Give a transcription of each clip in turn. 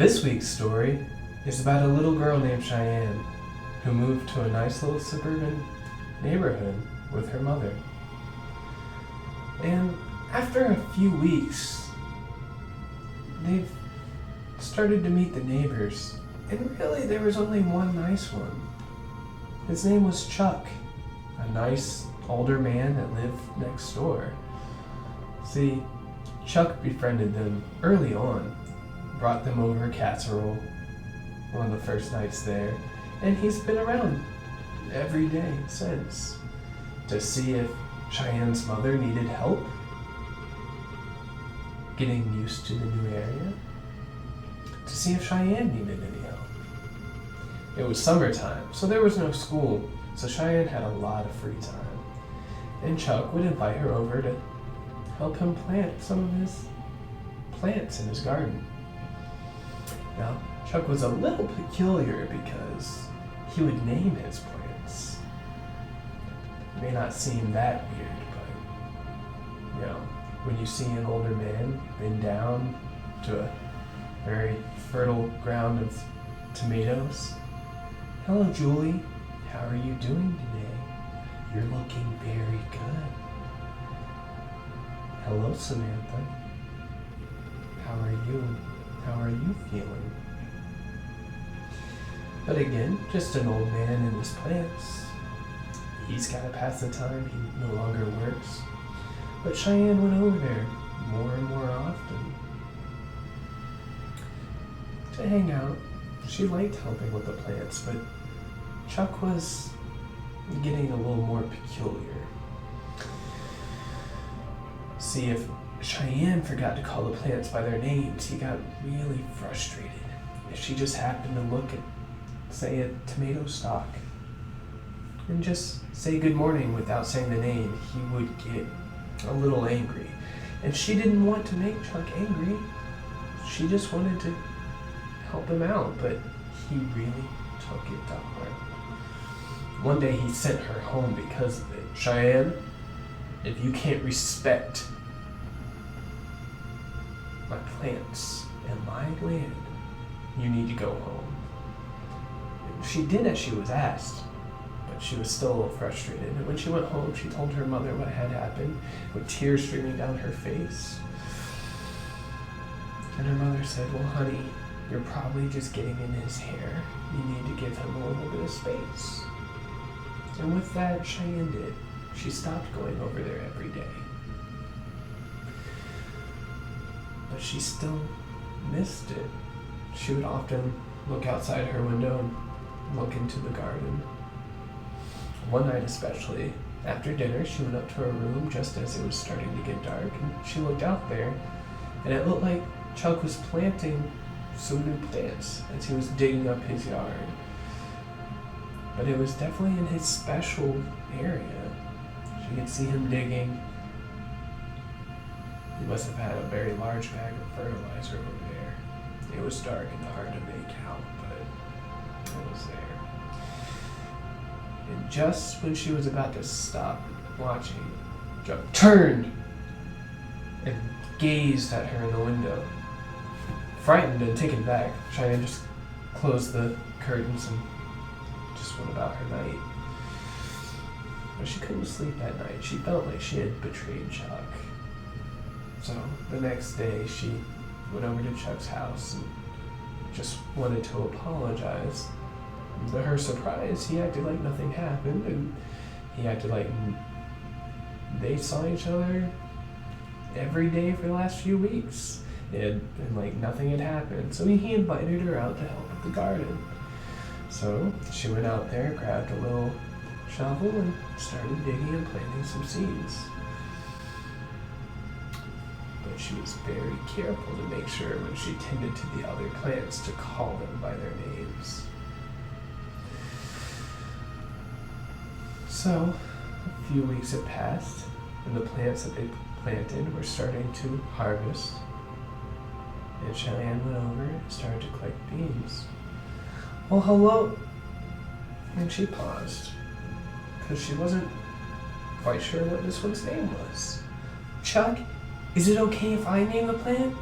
This week's story is about a little girl named Cheyenne who moved to a nice little suburban neighborhood with her mother. And after a few weeks, they've started to meet the neighbors. And really, there was only one nice one. His name was Chuck, a nice older man that lived next door. See, Chuck befriended them early on, brought them over a casserole one of the first nights there, and he's been around every day since to see if Cheyenne's mother needed help getting used to the new area, to see if Cheyenne needed any help. It was summertime, so there was no school, so Cheyenne had a lot of free time, and Chuck would invite her over to help him plant some of his plants in his garden. Now, Chuck was a little peculiar because he would name his plants. It may not seem that weird, but, when you see an older man bend down to a very fertile ground of tomatoes. "Hello, Julie. How are you doing today? You're looking very good. Hello, Samantha. How are you? How are you feeling?" But again, just an old man in his plants. He's got to pass the time. He no longer works. But Cheyenne went over there more and more often to hang out. She liked helping with the plants, but Chuck was getting a little more peculiar. See, if Cheyenne forgot to call the plants by their names, he got really frustrated. If she just happened to look at, say, a tomato stalk and just say good morning without saying the name, he would get a little angry. And she didn't want to make Chuck angry. She just wanted to help him out, but he really took it to heart. One day he sent her home because of it. "Cheyenne, if you can't respect my plants and my land, you need to go home." And she did as she was asked, but she was still a little frustrated. And when she went home, she told her mother what had happened, with tears streaming down her face. And her mother said, "Well, honey, you're probably just getting in his hair. You need to give him a little bit of space." And with that, Cheyenne did. She stopped going over there every day. But she still missed it. She would often look outside her window and look into the garden. One night especially, after dinner, she went up to her room just as it was starting to get dark, and she looked out there, and it looked like Chuck was planting some new plants as he was digging up his yard. But it was definitely in his special area. She could see him digging. He must have had a very large bag of fertilizer over there. It was dark and hard to make out, but it was there. And just when she was about to stop watching, Chuck turned and gazed at her in the window. Frightened and taken back, Cheyenne just closed the curtains and just went about her night. But she couldn't sleep that night. She felt like she had betrayed Chuck. So the next day, she went over to Chuck's house and just wanted to apologize. To her surprise, he acted like nothing happened, and he acted like they saw each other every day for the last few weeks. And like nothing had happened. So he invited her out to help with the garden. So she went out there, grabbed a little shovel, and started digging and planting some seeds. But she was very careful to make sure when she tended to the other plants to call them by their names. So a few weeks had passed, and the plants that they planted were starting to harvest. And Cheyenne went over and started to collect beans. "Well, hello." And she paused, because she wasn't quite sure what this one's name was. "Chuck, is it okay if I name the plant?"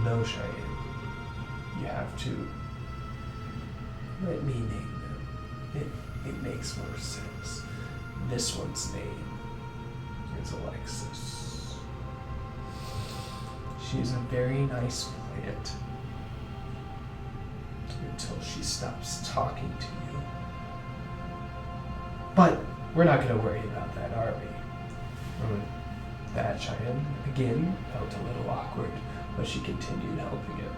"No, Cheyenne. you have to let me name them. It makes more sense. This one's name is Alexis. She's a very nice plant until she stops talking to you. But we're not going to worry about that, are we? That Cheyenne again felt a little awkward, but she continued helping him.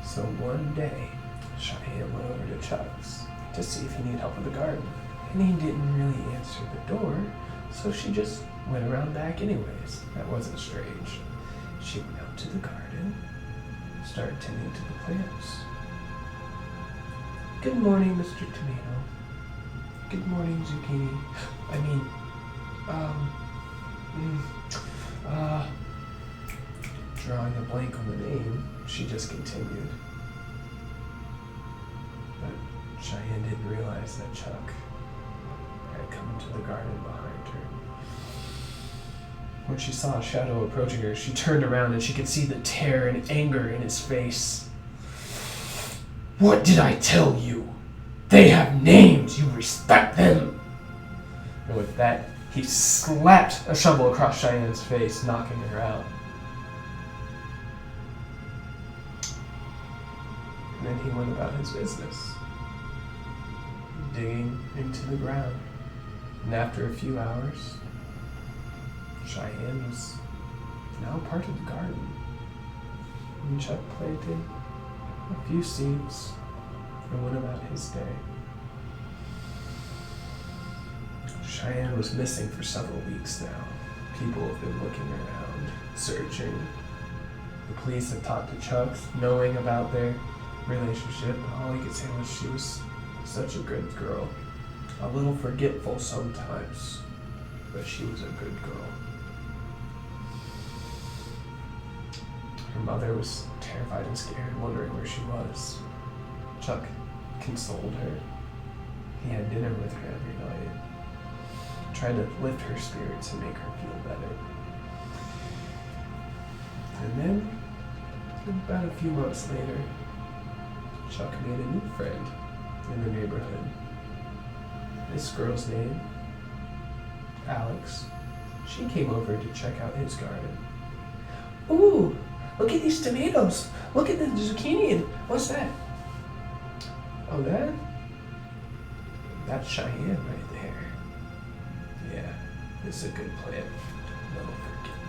So one day, Cheyenne went over to Chuck's to see if he needed help with the garden. And he didn't really answer the door, so she just went around back anyways. That wasn't strange. She went out to the garden, started tending to the plants. Good morning, Mr. Tomato. Good morning, Zucchini. Drawing a blank on the name, she just continued. But Cheyenne didn't realize that Chuck had come into the garden behind her. When she saw a shadow approaching her, she turned around and she could see the terror and anger in his face. What did I tell you? They have names, you respect them. And with that, he slapped a shovel across Cheyenne's face, knocking her out. And then he went about his business, digging into the ground. And after a few hours, Cheyenne was now part of the garden. And Chuck planted a few seeds and went about his day. Cheyenne was missing for several weeks now. People have been looking around, searching. The police had talked to Chuck, knowing about their relationship. All he could say was she was such a good girl. A little forgetful sometimes, but she was a good girl. Her mother was terrified and scared, wondering where she was. Chuck consoled her. He had dinner with her every night, tried to lift her spirits and make her feel better. And then, about a few months later, Chuck made a new friend in the neighborhood. This girl's name, Alex. She came over to check out his garden. Ooh, look at these tomatoes. Look at the zucchini. What's that? Oh, that's Cheyenne right there. Yeah, it's a good plant. No forget.